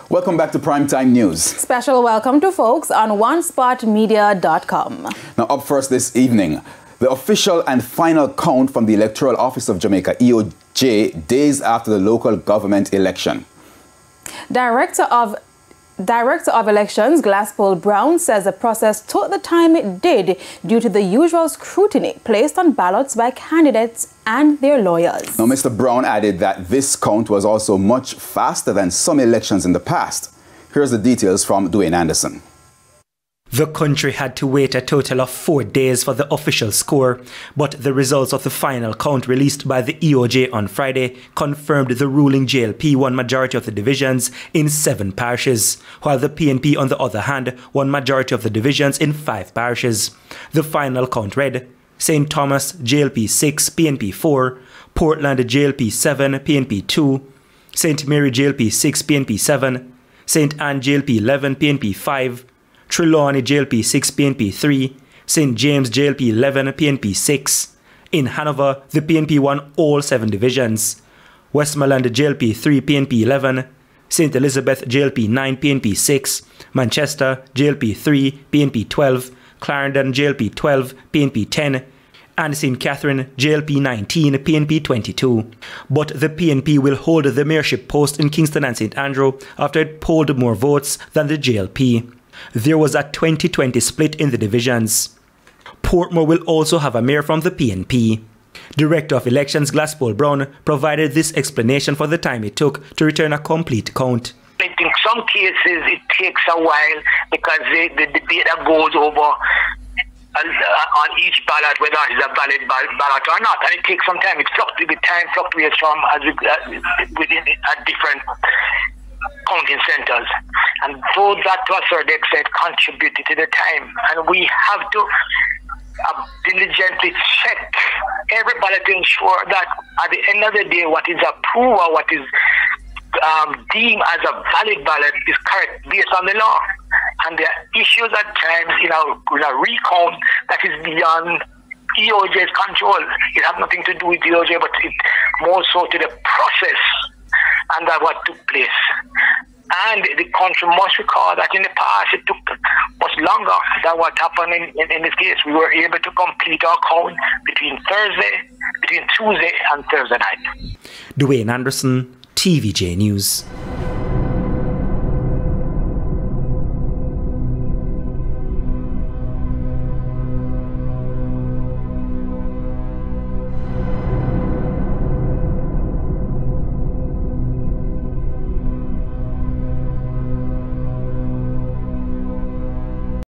Welcome back to Primetime News. Special welcome to folks on OneSpotMedia.com. Now up first this evening, the official and final count from the Electoral Office of Jamaica, EOJ, days after the local government election. Director of Elections, Glaspole Brown, says the process took the time it did due to the usual scrutiny placed on ballots by candidates and their lawyers. Now, Mr. Brown added that this count was also much faster than some elections in the past. Here's the details from Dwayne Anderson. The country had to wait a total of 4 days for the official score, but the results of the final count released by the EOJ on Friday confirmed the ruling JLP won majority of the divisions in 7 parishes, while the PNP, on the other hand, won majority of the divisions in 5 parishes. The final count read: St. Thomas, JLP 6, PNP 4, Portland, JLP 7, PNP 2, St. Mary, JLP 6, PNP 7, St. Anne, JLP 11, PNP 5, Trelawney, JLP 6, PNP 3, St. James, JLP 11, PNP 6. In Hanover, the PNP won all 7 divisions. Westmoreland, JLP 3, PNP 11, St. Elizabeth, JLP 9, PNP 6, Manchester, JLP 3, PNP 12, Clarendon, JLP 12, PNP 10, and St. Catherine, JLP 19, PNP 22. But the PNP will hold the mayorship post in Kingston and St. Andrew after it polled more votes than the JLP. There was a 20-20 split in the divisions. Portmore will also have a mayor from the PNP. Director of Elections Glaspole Brown provided this explanation for the time it took to return a complete count. I think some cases it takes a while because the debate that goes over on each ballot, whether it's a valid ballot or not, and it takes some time. The time fluctuates from within at different counting centers, and so that to a certain extent contributed to the time. And we have to diligently check every ballot to ensure that at the end of the day, what is approved or what is deemed as a valid ballot is correct based on the law. And there are issues at times in a recount that is beyond EOJ's control. It has nothing to do with EOJ, but it more so to the process and that what took place. And the country must recall that in the past it took much longer than what happened in this case. We were able to complete our count between Tuesday and Thursday night. Dwayne Anderson, TVJ News.